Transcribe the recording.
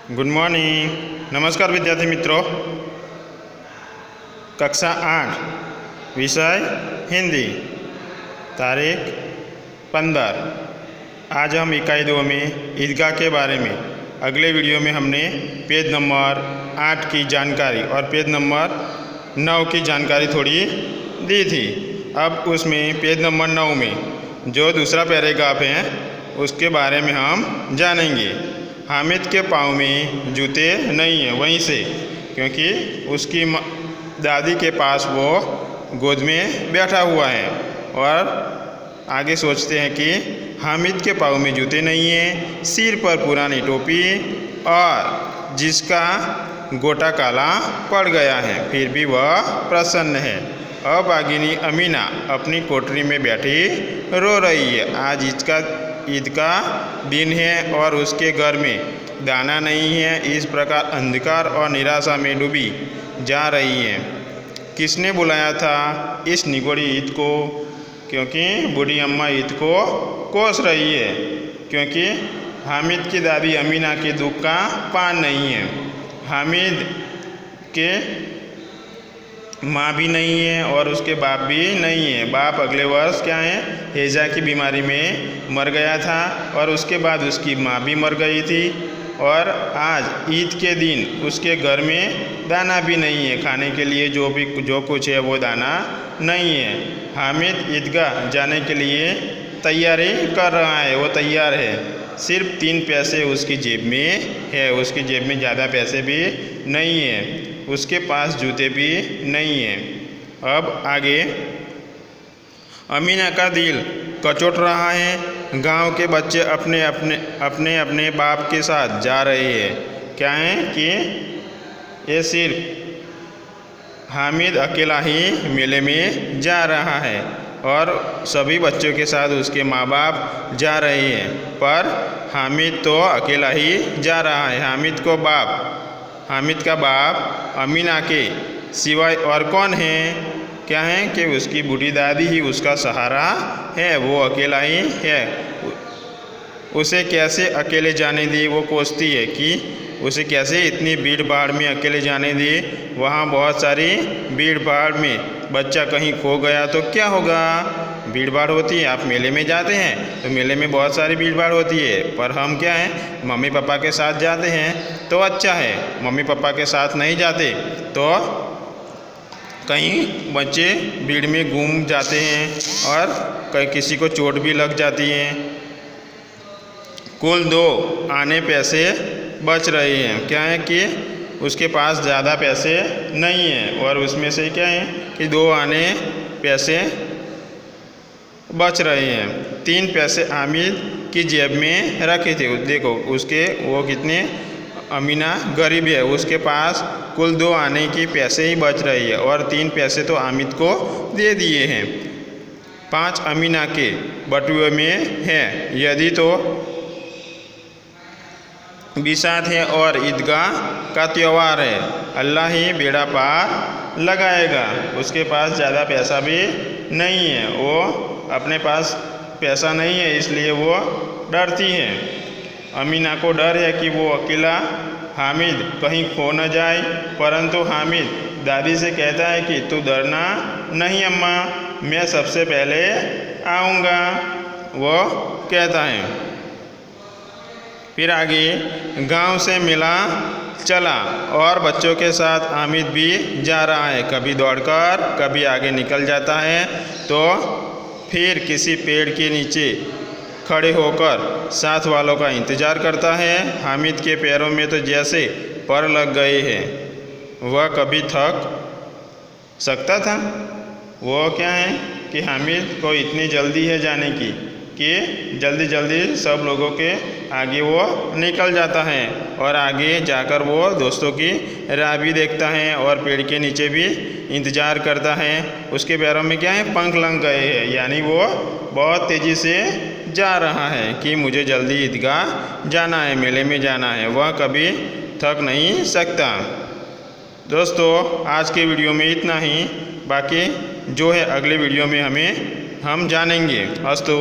Good morning. नमस्कार विद्यार्थी मित्रों। कक्षा 8 विषय हिंदी, तारीख 15। आज हम इकाई 2 में ईदगाह के बारे में अगले वीडियो में हमने पेज नंबर 8 की जानकारी और पेज नंबर 9 की जानकारी थोड़ी दी थी। अब उसमें पेज नंबर 9 में जो दूसरा पैराग्राफ है उसके बारे में हम जानेंगे। हामिद के पाँव में जूते नहीं हैं, वहीं से, क्योंकि उसकी दादी के पास वो गोद में बैठा हुआ है। और आगे सोचते हैं कि हामिद के पाँव में जूते नहीं हैं, सिर पर पुरानी टोपी और जिसका गोटा काला पड़ गया है, फिर भी वह प्रसन्न है। अभागिनी अमीना अपनी कोठरी में बैठी रो रही है। आज ईद का दिन है और उसके घर में दाना नहीं है। इस प्रकार अंधकार और निराशा में डूबी जा रही है। किसने बुलाया था इस निगोड़ी ईद को? क्योंकि बूढ़ी अम्मा ईद को कोस रही है, क्योंकि हामिद की दादी अमीना के दुख का पार नहीं है। हामिद के माँ भी नहीं है और उसके बाप भी नहीं है। बाप अगले वर्ष क्या है, हैजा की बीमारी में मर गया था और उसके बाद उसकी माँ भी मर गई थी। और आज ईद के दिन उसके घर में दाना भी नहीं है, खाने के लिए जो कुछ है वो दाना नहीं है। हामिद ईदगाह जाने के लिए तैयारी कर रहा है, वो तैयार है। सिर्फ 3 पैसे उसकी जेब में है, उसकी जेब में ज़्यादा पैसे भी नहीं है, उसके पास जूते भी नहीं हैं। अब आगे अमीना का दिल कचोट रहा है। गांव के बच्चे अपने अपने बाप के साथ जा रहे हैं। क्या है कि ये सिर्फ हामिद अकेला ही मेले में जा रहा है और सभी बच्चों के साथ उसके माँ बाप जा रहे हैं, पर हामिद तो अकेला ही जा रहा है। हामिद का बाप अमीना के सिवाय और कौन है? क्या है कि उसकी बूढ़ी दादी ही उसका सहारा है, वो अकेला ही है। उसे कैसे अकेले जाने दी, वो कोसती है कि उसे कैसे इतनी भीड़ भाड़ में अकेले जाने दी। वहाँ बहुत सारी भीड़ भाड़ में बच्चा कहीं खो गया तो क्या होगा? भीड़ भाड़ होती है। आप मेले में जाते हैं तो मेले में बहुत सारी भीड़ भाड़ होती है, पर हम क्या हैं, मम्मी पापा के साथ जाते हैं तो अच्छा है। मम्मी पापा के साथ नहीं जाते तो कहीं बच्चे भीड़ में घूम जाते हैं और कहीं किसी को चोट भी लग जाती है। कुल 2 आने पैसे बच रहे हैं। क्या है कि उसके पास ज़्यादा पैसे नहीं हैं और उसमें से क्या है कि 2 आने पैसे बच रहे हैं। 3 पैसे हामिद की जेब में रखे थे। देखो उसके वो कितने, अमीना गरीब है, उसके पास कुल 2 आने की पैसे ही बच रही है और 3 पैसे तो हामिद को दे दिए हैं। 5 अमीना के बटुए में है। यदि तो बिसात है और ईदगाह का त्यौहार है, अल्लाह ही बेड़ा पार लगाएगा। उसके पास ज़्यादा पैसा भी नहीं है, वो अपने पास पैसा नहीं है, इसलिए वो डरती है। अमीना को डर है कि वो अकेला हामिद कहीं खो न जाए, परंतु हामिद दादी से कहता है कि तू डरना नहीं अम्मा, मैं सबसे पहले आऊँगा, वो कहता है। फिर आगे गांव से मेला चला और बच्चों के साथ हामिद भी जा रहा है। कभी दौड़कर कभी आगे निकल जाता है तो फिर किसी पेड़ के नीचे खड़े होकर साथ वालों का इंतज़ार करता है। हामिद के पैरों में तो जैसे पर लग गए हैं, वह कभी थक सकता था? वो क्या है कि हामिद को इतनी जल्दी है जाने की कि जल्दी जल्दी सब लोगों के आगे वो निकल जाता है और आगे जाकर वो दोस्तों की राह भी देखता है और पेड़ के नीचे भी इंतज़ार करता है। उसके पैरों में क्या है, पंख लग गए हैं, यानी वो बहुत तेज़ी से जा रहा है कि मुझे जल्दी ईदगाह जाना है, मेले में जाना है। वह कभी थक नहीं सकता। दोस्तों आज के वीडियो में इतना ही, बाकी जो है अगले वीडियो में हम जानेंगे। अस्तु।